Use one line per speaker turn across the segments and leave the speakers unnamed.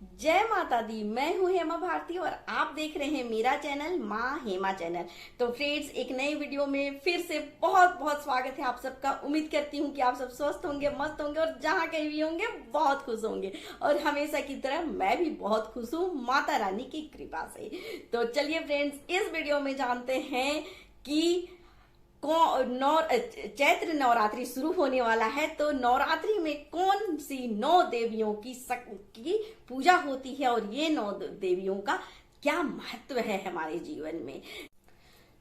जय माता दी। मैं हूँ हेमा भारती और आप देख रहे हैं मेरा चैनल माँ हेमा चैनल। तो फ्रेंड्स, एक नई वीडियो में फिर से बहुत बहुत स्वागत है आप सबका। उम्मीद करती हूँ कि आप सब स्वस्थ होंगे, मस्त होंगे और जहाँ कहीं भी होंगे बहुत खुश होंगे। और हमेशा की तरह मैं भी बहुत खुश हूँ माता रानी की कृपा से। तो चलिए फ्रेंड्स, इस वीडियो में जानते हैं कि चैत्र नवरात्रि शुरू होने वाला है। तो नवरात्रि में कौन सी 9 देवियों की पूजा होती है और ये 9 देवियों का क्या महत्व है हमारे जीवन में।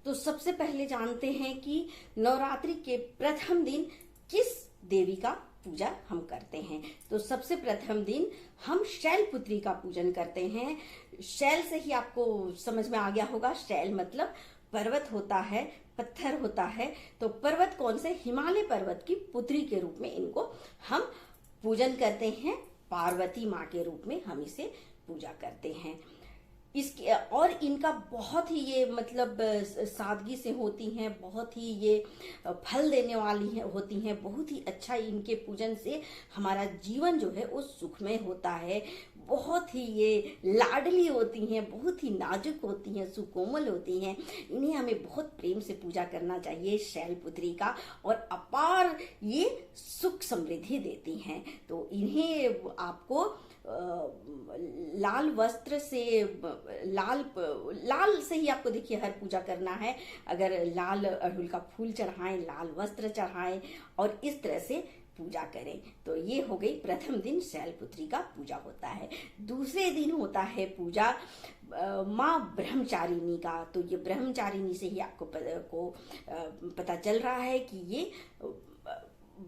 तो सबसे पहले जानते हैं कि नवरात्रि के प्रथम दिन किस देवी का पूजा हम करते हैं। तो सबसे प्रथम दिन हम शैलपुत्री का पूजन करते हैं। शैल से ही आपको समझ में आ गया होगा, शैल मतलब पर्वत होता है, पत्थर होता है। तो पर्वत कौन से? हिमालय पर्वत की पुत्री के रूप में इनको हम पूजन करते हैं। पार्वती माँ के रूप में हम इसे पूजा करते हैं। इसके और इनका बहुत ही ये मतलब सादगी से होती हैं, बहुत ही ये फल देने वाली होती हैं। बहुत ही अच्छा इनके पूजन से हमारा जीवन जो है वो सुखमय होता है। बहुत ही ये लाडली होती हैं, बहुत ही नाजुक होती हैं, सुकोमल होती हैं। इन्हें हमें बहुत प्रेम से पूजा करना चाहिए, शैलपुत्री का। और अपार ये सुख समृद्धि देती हैं। तो इन्हें आपको लाल वस्त्र से लाल से ही आपको देखिए हर पूजा करना है। अगर लाल अड़हुल का फूल चढ़ाएं, लाल वस्त्र चढ़ाएं और इस तरह से पूजा करें। तो ये हो गई प्रथम दिन शैलपुत्री का पूजा होता है। दूसरे दिन होता है पूजा माँ ब्रह्मचारिणी का। तो ये ब्रह्मचारिणी से ही आपको पता चल रहा है कि ये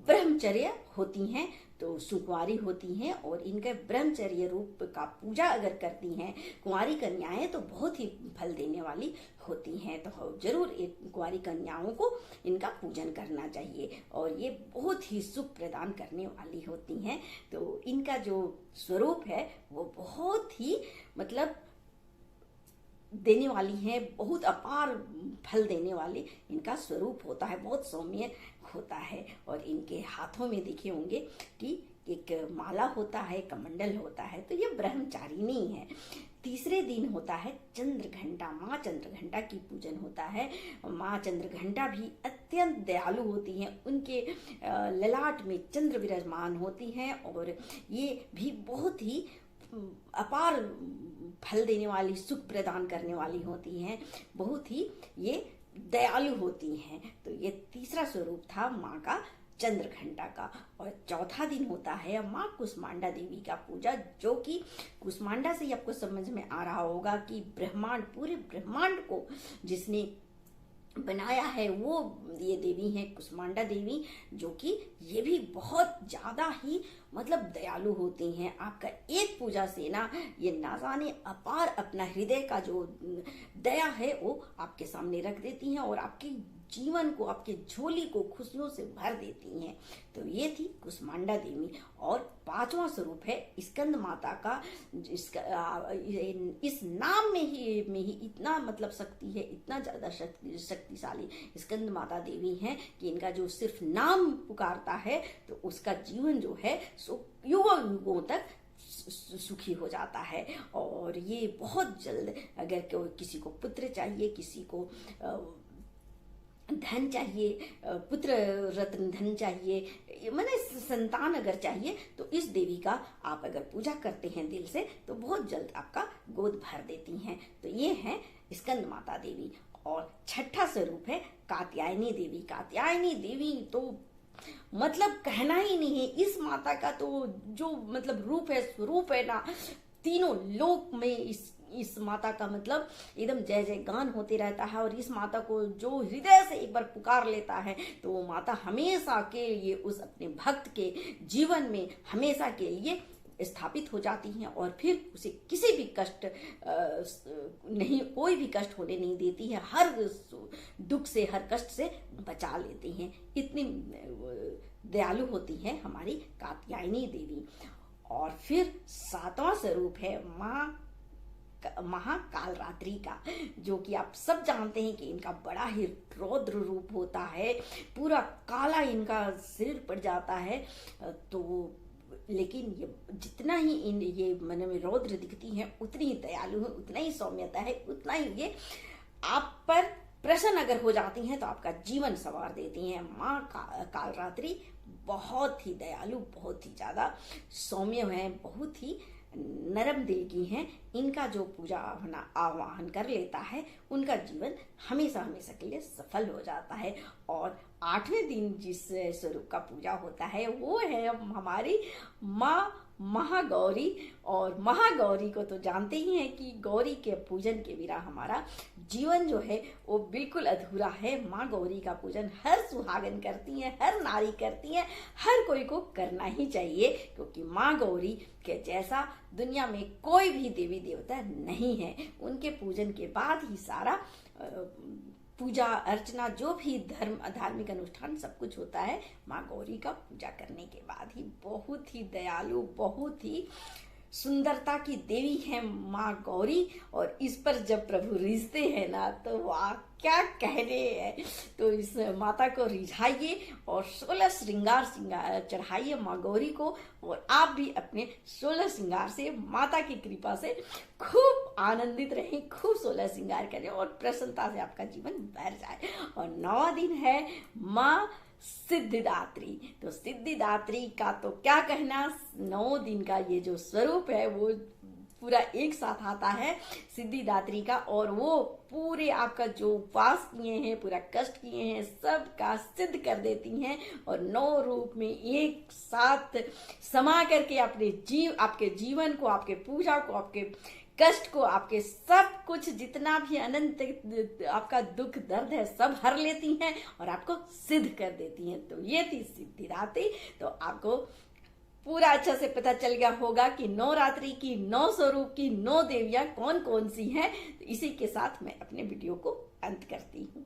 ब्रह्मचर्य होती हैं, तो सुकुंवारी होती हैं। और इनके ब्रह्मचर्य रूप का पूजा अगर करती हैं कुंवारी कन्याएं तो बहुत ही फल देने वाली होती हैं। तो जरूर एक कुंवारी कन्याओं को इनका पूजन करना चाहिए और ये बहुत ही सुख प्रदान करने वाली होती हैं। तो इनका जो स्वरूप है वो बहुत ही मतलब देने वाली है, बहुत अपार फल देने वाले इनका स्वरूप होता है, बहुत सौम्य होता है। और इनके हाथों में देखे होंगे कि एक माला होता है, कमंडल होता है। तो ये ब्रह्मचारिणी है। तीसरे दिन होता है चंद्रघंटा। माँ चंद्रघंटा की पूजन होता है। माँ चंद्रघंटा भी अत्यंत दयालु होती हैं। उनके ललाट में चंद्र विराजमान होती हैं और ये भी बहुत ही अपार फल देने वाली, सुख प्रदान करने वाली होती हैं। बहुत ही ये दयालु होती हैं। तो ये तीसरा स्वरूप था माँ का चंद्रघंटा का। और चौथा दिन होता है माँ कुष्मांडा देवी का पूजा, जो कि कुष्मांडा से ही आपको समझ में आ रहा होगा कि ब्रह्मांड, पूरे ब्रह्मांड को जिसने बनाया है वो ये देवी है कुष्मांडा देवी, जो कि ये भी बहुत ज्यादा ही मतलब दयालु होती हैं। आपका एक पूजा से ना ये ना जाने अपार अपना हृदय का जो दया है वो आपके सामने रख देती हैं और आपके जीवन को, आपके झोली को खुशियों से भर देती हैं। तो ये थी कुष्मांडा देवी। और पांचवा स्वरूप है स्कंद माता का। इस नाम में ही इतना मतलब शक्ति है, इतना ज्यादा शक्तिशाली स्कंद माता देवी हैं कि इनका जो सिर्फ नाम पुकारता है तो उसका जीवन जो है सो युगों युगों तक सुखी हो जाता है। और ये बहुत जल्द, अगर किसी को पुत्र चाहिए, किसी को धन चाहिए, पुत्र रत्न धन चाहिए, माने संतान अगर चाहिए, तो इस देवी का आप अगर पूजा करते हैं दिल से तो बहुत जल्द आपका गोद भर देती हैं। तो ये है स्कंद माता देवी। और छठा स्वरूप है कात्यायनी देवी। कात्यायनी देवी तो मतलब कहना ही नहीं है। इस माता का तो जो मतलब रूप है, स्वरूप है ना, तीनों लोक में इस माता का मतलब एकदम जय जय गान होते रहता है। और इस माता को जो हृदय से एक बार पुकार लेता है तो वो माता हमेशा के लिए उस अपने भक्त के जीवन में हमेशा के लिए स्थापित हो जाती हैं और फिर उसे किसी भी कष्ट नहीं, कोई भी कष्ट होने नहीं देती है। हर दुख से, हर कष्ट से बचा लेती हैं। इतनी दयालु होती है हमारी कात्यायनी देवी। और फिर सातवां स्वरूप है महाकालरात्रि का, जो कि आप सब जानते हैं कि इनका बड़ा ही रौद्र रूप होता है। पूरा काला इनका शरीर पड़ जाता है। तो लेकिन ये जितना ही ये मन में रौद्र दिखती हैं उतनी ही दयालु है, उतना ही सौम्यता है, उतना ही ये आप पर प्रसन्न अगर हो जाती हैं तो आपका जीवन संवार देती हैं। माँ कालरात्रि बहुत ही दयालु, बहुत ही ज्यादा सौम्य है, बहुत ही नरम दिल की हैं। इनका जो पूजा आवाहन कर लेता है उनका जीवन हमेशा हमेशा के लिए सफल हो जाता है। और 8वें दिन जिस स्वरूप का पूजा होता है वो है हमारी माँ महागौरी। और महागौरी को तो जानते ही हैं कि गौरी के पूजन के बिना हमारा जीवन जो है वो बिल्कुल अधूरा है। माँ गौरी का पूजन हर सुहागन करती हैं, हर नारी करती हैं, हर कोई को करना ही चाहिए, क्योंकि माँ गौरी के जैसा दुनिया में कोई भी देवी देवता नहीं है। उनके पूजन के बाद ही सारा पूजा अर्चना जो भी धार्मिक अनुष्ठान सब कुछ होता है माँ गौरी का पूजा करने के बाद ही। बहुत ही दयालु, बहुत ही सुंदरता की देवी है माँ गौरी। और इस पर जब प्रभु रिझते हैं ना तो वाह क्या कहने हैं। तो इस माता को रिझाइए और 16 श्रृंगार चढ़ाइए माँ गौरी को, और आप भी अपने 16 श्रृंगार से माता की कृपा से खूब आनंदित रहें, खूब 16 श्रृंगार करें और प्रसन्नता से आपका जीवन भर जाए। और 9वां दिन है माँ सिद्धिदात्री। तो सिद्धिदात्री का तो क्या कहना, 9 दिन का ये जो स्वरूप है वो पूरा एक साथ आता है सिद्धिदात्री का। और वो पूरे आपका जो उपवास किए हैं, पूरा कष्ट किए हैं, सब का सिद्ध कर देती हैं और 9 रूप में एक साथ समा करके आपके जीवन को, आपके पूजा को, आपके कष्ट को, आपके सब कुछ जितना भी अनंत आपका दुख दर्द है सब हर लेती हैं और आपको सिद्ध कर देती हैं। तो ये थी सिद्धिदात्री। तो आपको पूरा अच्छा से पता चल गया होगा कि नवरात्रि की 9 स्वरूप की 9 देवियां कौन कौन सी हैं। तो इसी के साथ मैं अपने वीडियो को अंत करती हूँ।